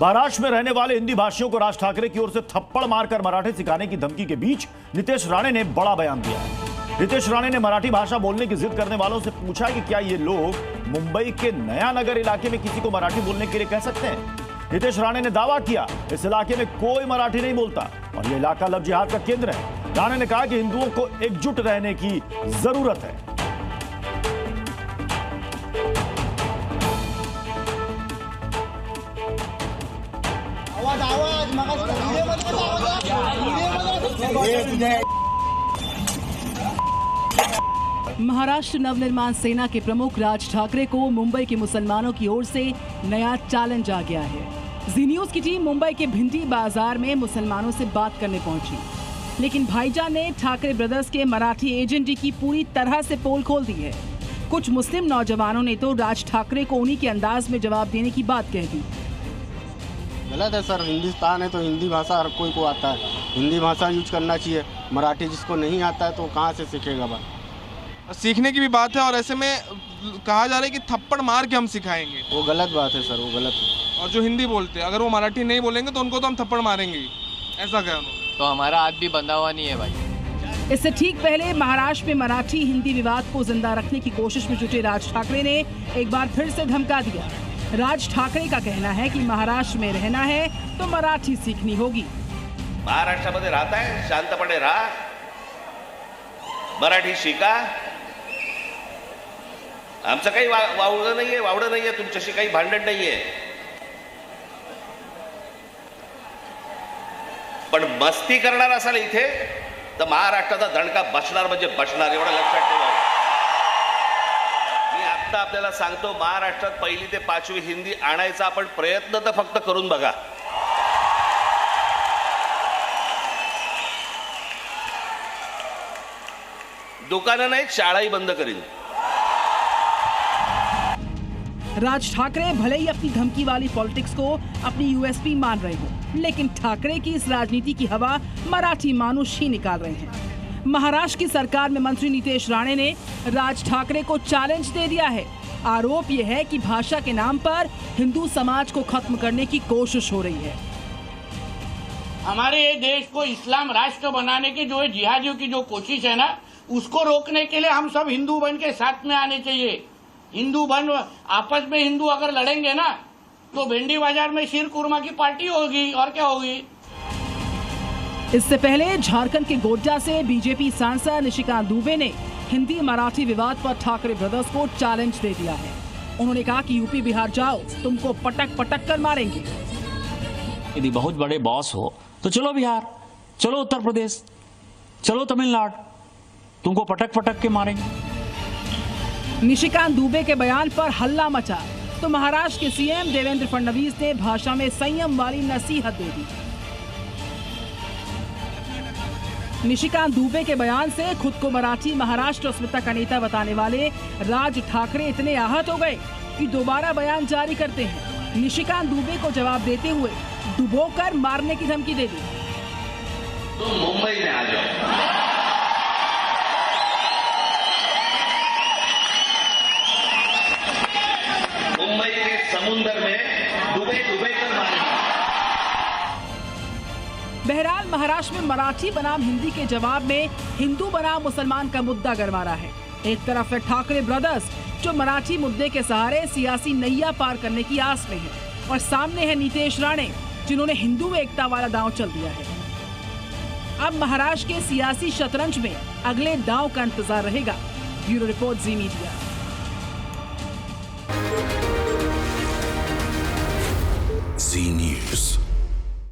महाराष्ट्र में रहने वाले हिंदी भाषियों को राज ठाकरे की ओर से थप्पड़ मारकर मराठी सिखाने की धमकी के बीच नितेश राणे ने बड़ा बयान दिया है। नितेश राणे ने मराठी भाषा बोलने की जिद करने वालों से पूछा कि क्या ये लोग मुंबई के नया नगर इलाके में किसी को मराठी बोलने के लिए कह सकते हैं। नितेश राणे ने दावा किया इस इलाके में कोई मराठी नहीं बोलता और यह इलाका लव जिहाद का केंद्र है। राणे ने कहा कि हिंदुओं को एकजुट रहने की जरूरत है। महाराष्ट्र नवनिर्माण सेना के प्रमुख राज ठाकरे को मुंबई के मुसलमानों की ओर से नया चैलेंज आ गया है। जी न्यूज की टीम मुंबई के भिंडी बाजार में मुसलमानों से बात करने पहुंची, लेकिन भाईजान ने ठाकरे ब्रदर्स के मराठी एजेंडे की पूरी तरह से पोल खोल दी है। कुछ मुस्लिम नौजवानों ने तो राज ठाकरे को उन्हीं के अंदाज में जवाब देने की बात कह दी। गलत है सर, हिंदुस्तान है तो हिंदी भाषा हर कोई को आता है, हिंदी भाषा यूज करना चाहिए। मराठी जिसको नहीं आता है तो कहाँ से सीखेगा बात। सीखने की भी बात है और ऐसे में कहा जा रहा है कि थप्पड़ मार के हम सिखाएंगे। वो गलत बात है सर, वो गलत है। और जो हिंदी बोलते हैं अगर वो मराठी नहीं बोलेंगे तो उनको तो हम थप्पड़ मारेंगे ही, ऐसा क्या उन्होंने? तो हमारा हाथ भी बंधा हुआ नहीं है भाई। इससे ठीक पहले महाराष्ट्र में मराठी हिंदी विवाद को जिंदा रखने की कोशिश में जुटे राज ठाकरे ने एक बार फिर से धमका दिया। राज ठाकरे का कहना है कि महाराष्ट्र में रहना है तो मराठी सीखनी होगी। महाराष्ट्रामध्ये राहता है, शांतपणे राहा, मराठी शिका। आमचं काही वावडं नाहीये, तुमच्याशी काही भांडण नाहीये, पण मस्ती करणार असाल इथे तर महाराष्ट्राचा दणका बसणार म्हणजे बसणार, एवढं लक्षात ठेवा। मी आता आपल्याला सांगतो, महाराष्ट्रात 1ली ते 5वी हिंदी आणायचा आपण प्रयत्न तर फक्त करून बघा। दुकानं नाही, शाळाही बंद करीन। राज ठाकरे भले ही अपनी धमकी वाली पॉलिटिक्स को अपनी यूएसपी मान रहे हो, लेकिन ठाकरे की इस राजनीति की हवा मराठी मानुष ही निकाल रहे हैं। महाराष्ट्र की सरकार में मंत्री नितेश राणे ने राज ठाकरे को चैलेंज दे दिया है। आरोप यह है कि भाषा के नाम पर हिंदू समाज को खत्म करने की कोशिश हो रही है। हमारे ये देश को इस्लाम राष्ट्र बनाने की जो जिहादियों की जो कोशिश है ना, उसको रोकने के लिए हम सब हिंदू बन के साथ में आने चाहिए। हिंदू बन आपस में हिंदू अगर लड़ेंगे ना तो भिंडी बाजार में शीर कुरमा की पार्टी होगी, और क्या होगी। इससे पहले झारखंड के गोड्डा से बीजेपी सांसद निशिकांत दुबे ने हिंदी मराठी विवाद पर ठाकरे ब्रदर्स को चैलेंज दे दिया है। उन्होंने कहा कि यूपी बिहार जाओ, तुमको पटक पटक कर मारेंगे। यदि बहुत बड़े बॉस हो तो चलो बिहार, चलो उत्तर प्रदेश, चलो तमिलनाडु, तुमको पटक पटक के मारेंगे। निशिकांत दुबे के बयान पर हल्ला मचा तो महाराष्ट्र के सीएम देवेंद्र फडणवीस ने भाषा में संयम वाली नसीहत दे दी। निशिकांत दुबे के बयान से खुद को मराठी महाराष्ट्र अस्मिता का नेता बताने वाले राज ठाकरे इतने आहत हो गए कि दोबारा बयान जारी करते हैं। निशिकांत दुबे को जवाब देते हुए डुबोकर मारने की धमकी दे दी। तुम मुंबई में आ जाओ, मुंबई के समुद्र में डूबे कर मारेंगे। बहरहाल महाराष्ट्र में मराठी बनाम हिंदी के जवाब में हिंदू बनाम मुसलमान का मुद्दा गरमा रहा है। एक तरफ है ठाकरे ब्रदर्स जो मराठी मुद्दे के सहारे सियासी नैया पार करने की आस में है, और सामने है नितेश राणे जिन्होंने हिंदू एकता वाला दांव चल दिया है। अब महाराष्ट्र के सियासी शतरंज में अगले दांव का इंतजार रहेगा। ब्यूरो रिपोर्ट, जी मीडिया। जी न्यूज।